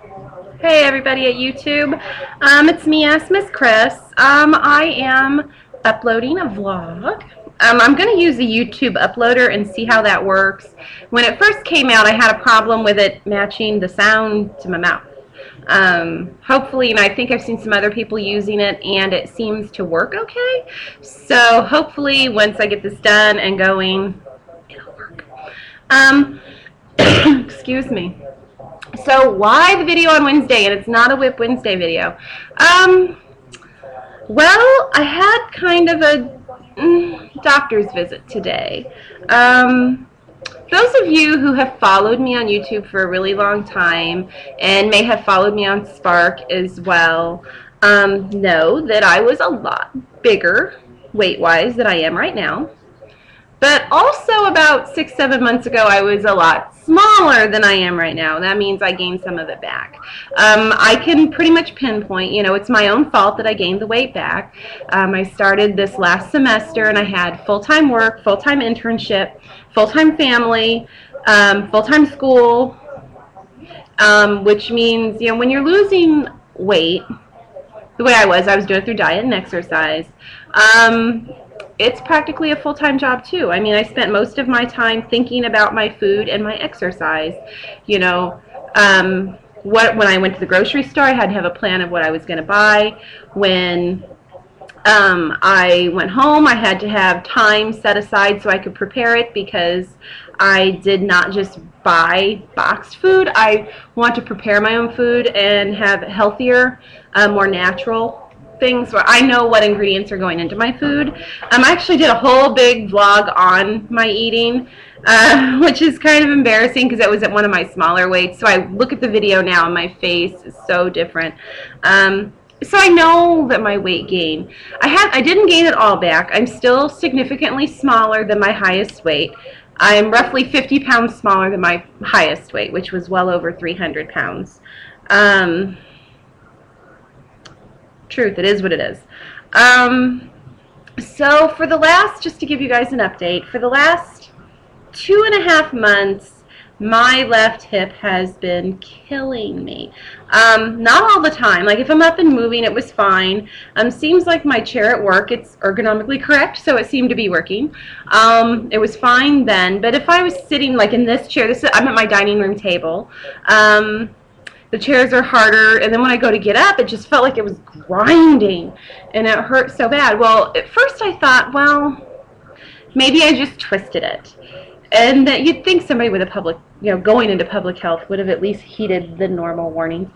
Hey everybody at YouTube, it's me, Miss Cris. I am uploading a vlog. I'm going to use the YouTube uploader and see how that works. When it first came out, I had a problem with it matching the sound to my mouth. Hopefully, and I think I've seen some other people using it, and it seems to work okay. So hopefully, once I get this done and going, it'll work. Excuse me. So why the video on Wednesday, and it's not a Whip Wednesday video? Well, I had kind of a doctor's visit today. Those of you who have followed me on YouTube for a really long time and may have followed me on Spark as well know that I was a lot bigger weight-wise than I am right now. But also about 6-7 months ago, I was a lot smaller than I am right now. That means I gained some of it back. I can pretty much pinpoint, it's my own fault that I gained the weight back. I started this last semester and I had full-time work, full-time internship, full-time family, full-time school, which means, when you're losing weight, the way I was doing it through diet and exercise. It's practically a full-time job too. I mean, I spent most of my time thinking about my food and my exercise. When I went to the grocery store, I had to have a plan of what I was going to buy. When I went home, I had to have time set aside so I could prepare it, because I did not just buy boxed food. I want to prepare my own food and have healthier, more natural things where I know what ingredients are going into my food. I actually did a whole big vlog on my eating, which is kind of embarrassing because it was at one of my smaller weights. So I look at the video now and my face is so different. So I know that my weight gain, I didn't gain it all back. I'm still significantly smaller than my highest weight. I'm roughly 50 pounds smaller than my highest weight, which was well over 300 pounds. Truth, it is what it is. So for the last, just to give you guys an update, for the last 2.5 months, my left hip has been killing me. Not all the time. Like if I'm up and moving, it was fine. Seems like my chair at work, it's ergonomically correct, so it seemed to be working. It was fine then, but if I was sitting like in this chair, I'm at my dining room table. The chairs are harder, and then when I go to get up, it just felt like it was grinding, and it hurt so bad. Well, at first I thought, well, maybe I just twisted it. And that you'd think somebody with a going into public health would have at least heeded the normal warnings.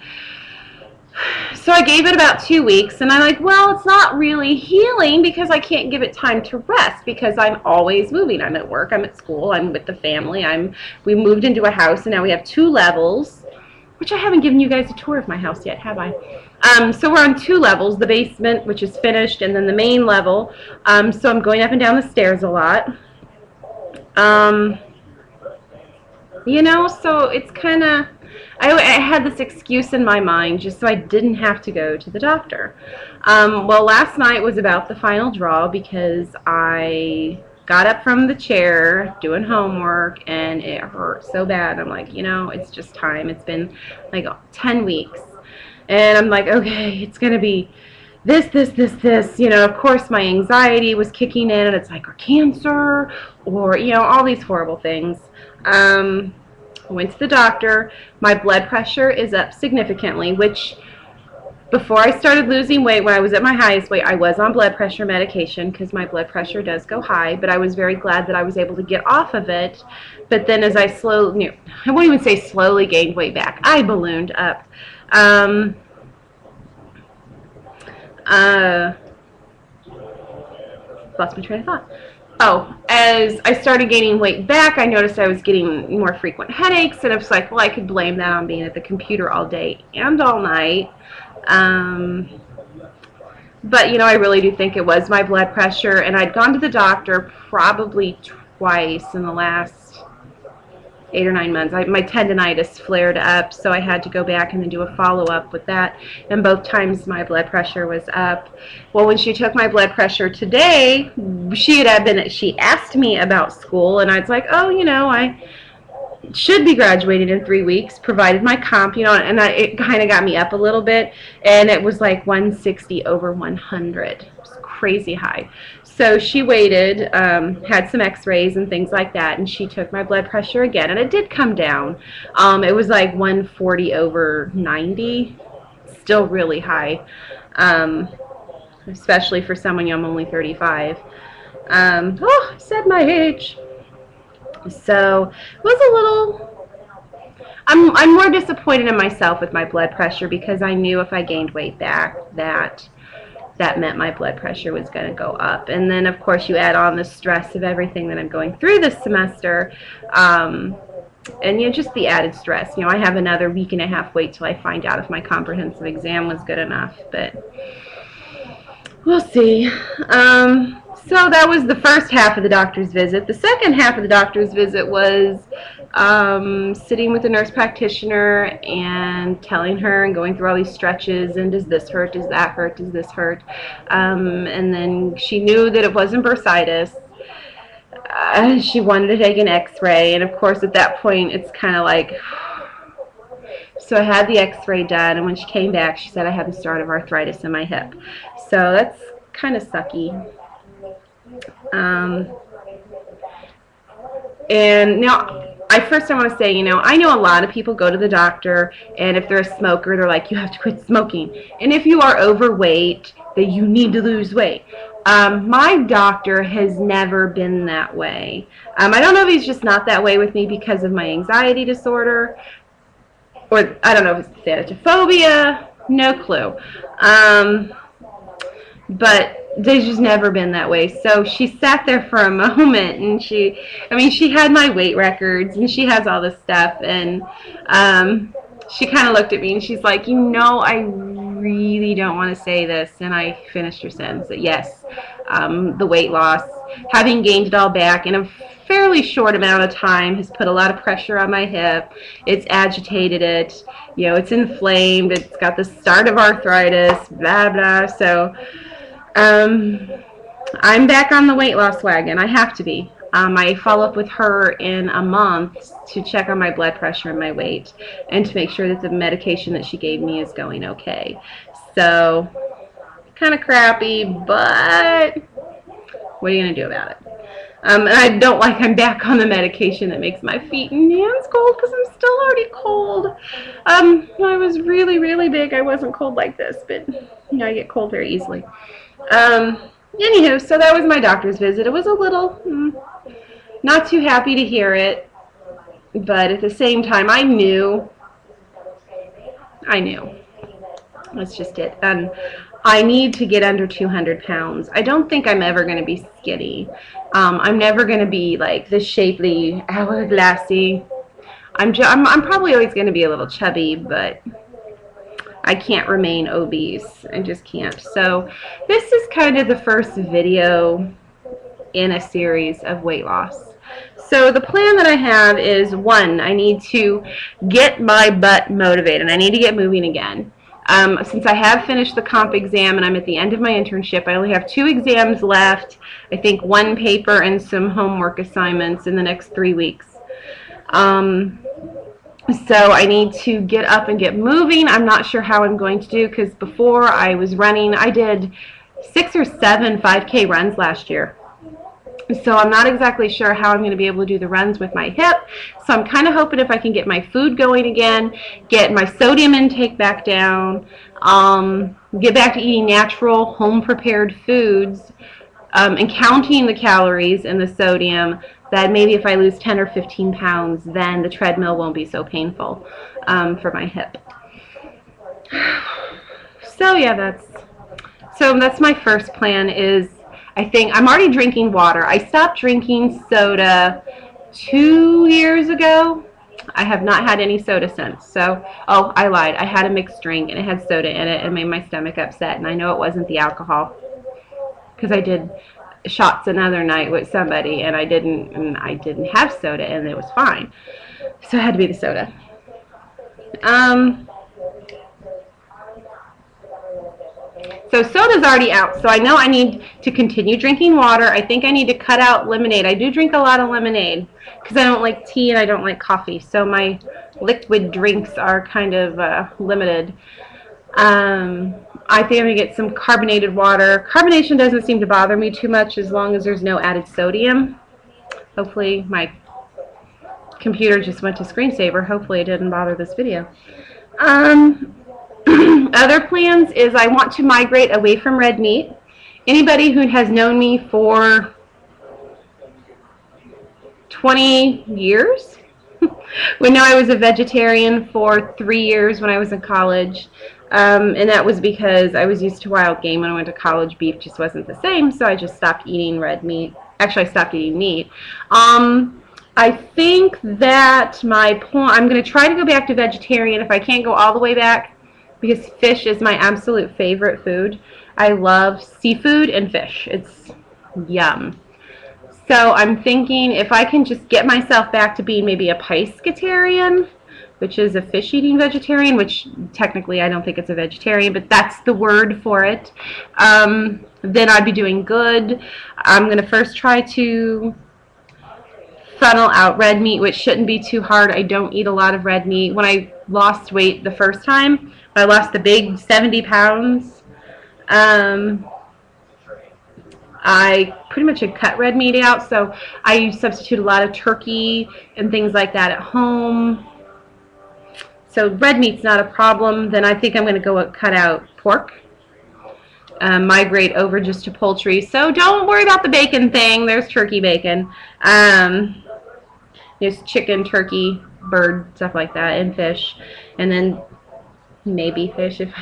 So I gave it about 2 weeks, and I'm like, well, it's not really healing because I can't give it time to rest because I'm always moving. I'm at work, I'm at school, I'm with the family. We moved into a house, and now we have 2 levels. Which I haven't given you guys a tour of my house yet, have I? So we're on 2 levels, the basement, which is finished, and then the main level. So I'm going up and down the stairs a lot. So it's kind of, I had this excuse in my mind just so I didn't have to go to the doctor. Well, last night was about the final draw because I got up from the chair doing homework and it hurt so bad. I'm like, it's just time. It's been like 10 weeks. And I'm like, okay, it's going to be this. Of course my anxiety was kicking in, and it's like, or cancer, or, all these horrible things. I went to the doctor. My blood pressure is up significantly, which before I started losing weight, when I was at my highest weight, I was on blood pressure medication because my blood pressure does go high, but I was very glad that I was able to get off of it. But then as I I won't even say slowly gained weight back, I ballooned up. Lost my train of thought. Oh, as I started gaining weight back, I noticed I was getting more frequent headaches, and I was like, well, I could blame that on being at the computer all day and all night. But I really do think it was my blood pressure, and I'd gone to the doctor probably twice in the last 8 or 9 months. My tendinitis flared up, so I had to go back and then do a follow-up with that, and both times my blood pressure was up. Well, when she took my blood pressure today, she asked me about school, and I was like, oh, should be graduating in 3 weeks, provided my comp, you know, and it kind of got me up a little bit, and it was like 160 over 100. It was crazy high. So she waited, had some x-rays and things like that, and she took my blood pressure again, and it did come down. It was like 140 over 90, still really high, especially for someone young. I'm only 35. Oh, I said my age. So it was a little, I'm more disappointed in myself with my blood pressure, because I knew if I gained weight back, that meant my blood pressure was going to go up. And then, of course, you add on the stress of everything that I'm going through this semester, and, you know, just the added stress. You know, I have another week and a half wait till I find out if my comprehensive exam was good enough, but we'll see. So that was the first half of the doctor's visit. The second half of the doctor's visit was sitting with the nurse practitioner and telling her and going through all these stretches, and does this hurt, does that hurt, does this hurt, and then she knew that it wasn't bursitis. She wanted to take an x-ray, and of course at that point it's kind of like, so I had the x-ray done, and when she came back she said I had the start of arthritis in my hip. So that's kind of sucky. And now, I want to say, you know, I know a lot of people go to the doctor, and if they're a smoker, they're like, you have to quit smoking. And if you are overweight, that you need to lose weight. My doctor has never been that way. I don't know if he's just not that way with me because of my anxiety disorder, or I don't know if it's thanatophobia, no clue. But they've just never been that way. So she sat there for a moment, and she had my weight records, and she has all this stuff, and she kind of looked at me, and she's like, you know, I really don't want to say this, and I finished her sentence that yes, the weight loss, having gained it all back in a fairly short amount of time, has put a lot of pressure on my hip. It's agitated it, you know, it's inflamed, it's got the start of arthritis, blah blah. So I'm back on the weight loss wagon. I have to be. I follow up with her in a month to check on my blood pressure and my weight, and to make sure that the medication that she gave me is going okay. So, kind of crappy, but what are you going to do about it? And I don't like I'm back on the medication that makes my feet and hands cold, because I'm still already cold. When I was really, really big, I wasn't cold like this, but you know, I get cold very easily. Anywho, so that was my doctor's visit. It was a little, not too happy to hear it, but at the same time, I knew. That's just it. I need to get under 200 pounds. I don't think I'm ever going to be skinny. I'm never going to be like this shapely, hourglassy. I'm probably always going to be a little chubby, but I can't remain obese. I just can't. So this is kind of the first video in a series of weight loss. So the plan that I have is, one, I need to get my butt motivated. I need to get moving again. Since I have finished the comp exam and I'm at the end of my internship, I only have 2 exams left. I think 1 paper and some homework assignments in the next 3 weeks. So I need to get up and get moving. I'm not sure how I'm going to do, because before I was running, I did 6 or 7 5K runs last year. So I'm not exactly sure how I'm going to be able to do the runs with my hip. So I'm kind of hoping if I can get my food going again, get my sodium intake back down, get back to eating natural, home-prepared foods, and counting the calories and the sodium, that maybe if I lose 10 or 15 pounds, then the treadmill won't be so painful for my hip. So yeah, that's my first plan. Is I think I'm already drinking water. I stopped drinking soda 2 years ago. I have not had any soda since. So, oh, I lied. I had a mixed drink and it had soda in it and made my stomach upset, and I know it wasn't the alcohol, because I did shots another night with somebody and I didn't have soda and it was fine. So it had to be the soda. So So soda's already out, so I know I need to continue drinking water. I think I need to cut out lemonade. I do drink a lot of lemonade because I don't like tea and I don't like coffee, so my liquid drinks are kind of limited. I think I'm going to get some carbonated water. Carbonation doesn't seem to bother me too much as long as there's no added sodium. Hopefully my computer just went to screensaver. Hopefully it didn't bother this video. Other plans is I want to migrate away from red meat. Anybody who has known me for 20 years would know I was a vegetarian for 3 years when I was in college. And that was because I was used to wild game when I went to college. Beef just wasn't the same, so I just stopped eating red meat. Actually, I stopped eating meat. I think that I'm going to try to go back to vegetarian if I can't go all the way back, because fish is my absolute favorite food. I love seafood and fish. It's yum. So I'm thinking if I can just get myself back to being maybe a pescatarian, which is a fish-eating vegetarian, which technically I don't think it's a vegetarian, but that's the word for it, then I'd be doing good. I'm going to first try to funnel out red meat, which shouldn't be too hard. I don't eat a lot of red meat. When I lost weight the first time, I lost the big 70 pounds, I pretty much had cut red meat out, so I substitute a lot of turkey and things like that at home. So red meat's not a problem. Then I think I'm going to go cut out pork, migrate over just to poultry. So don't worry about the bacon thing. There's turkey bacon. There's chicken, turkey, bird, stuff like that, and fish. And then maybe fish if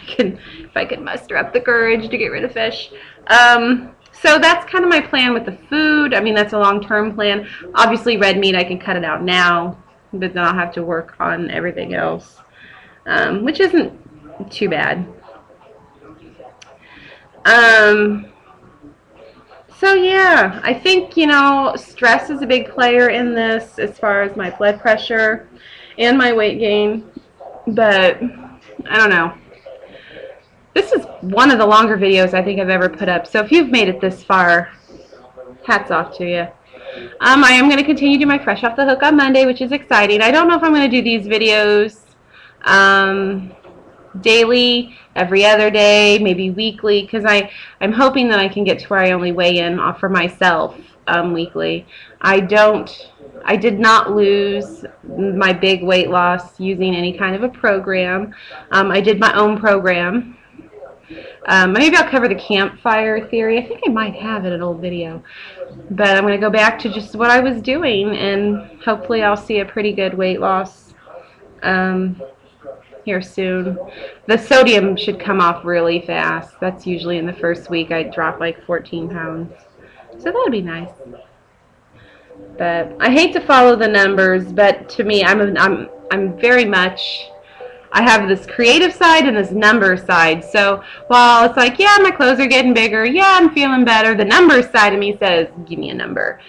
I can muster up the courage to get rid of fish. So that's kind of my plan with the food. I mean, that's a long-term plan. Obviously, red meat, I can cut it out now, but then I'll have to work on everything else, which isn't too bad. So yeah, I think, you know, stress is a big player in this as far as my blood pressure and my weight gain, but I don't know. This is one of the longer videos I think I've ever put up, so if you've made it this far, hats off to you. I am going to continue to do my Fresh Off the Hook on Monday, which is exciting. I don't know if I'm going to do these videos daily, every other day, maybe weekly, because I'm hoping that I can get to where I only weigh in for myself weekly. I did not lose my big weight loss using any kind of a program. I did my own program. Maybe I'll cover the campfire theory. I think I might have it in an old video. But I'm going to go back to just what I was doing, and hopefully I'll see a pretty good weight loss here soon. The sodium should come off really fast. That's usually in the first week. I drop like 14 pounds. So that would be nice. But I hate to follow the numbers, but to me, I'm very much, I have this creative side and this number side. So while it's like, yeah, my clothes are getting bigger, yeah, I'm feeling better, the numbers side of me says, give me a number.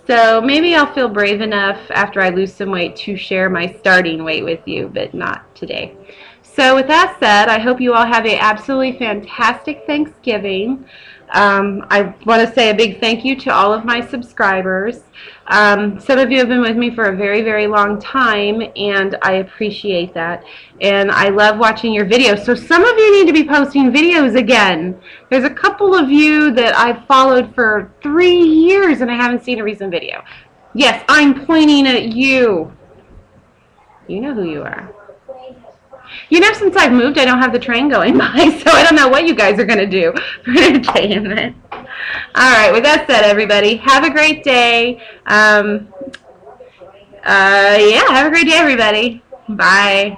So maybe I'll feel brave enough after I lose some weight to share my starting weight with you, but not today. So with that said, I hope you all have an absolutely fantastic Thanksgiving. I want to say a big thank you to all of my subscribers. Some of you have been with me for a very, very long time, and I appreciate that. And I love watching your videos. So some of you need to be posting videos again. There's a couple of you that I've followed for 3 years, and I haven't seen a recent video. Yes, I'm pointing at you. You know who you are. You know, since I've moved, I don't have the train going by, so I don't know what you guys are going to do for entertainment. All right, with that said, everybody, have a great day. Yeah, have a great day, everybody. Bye.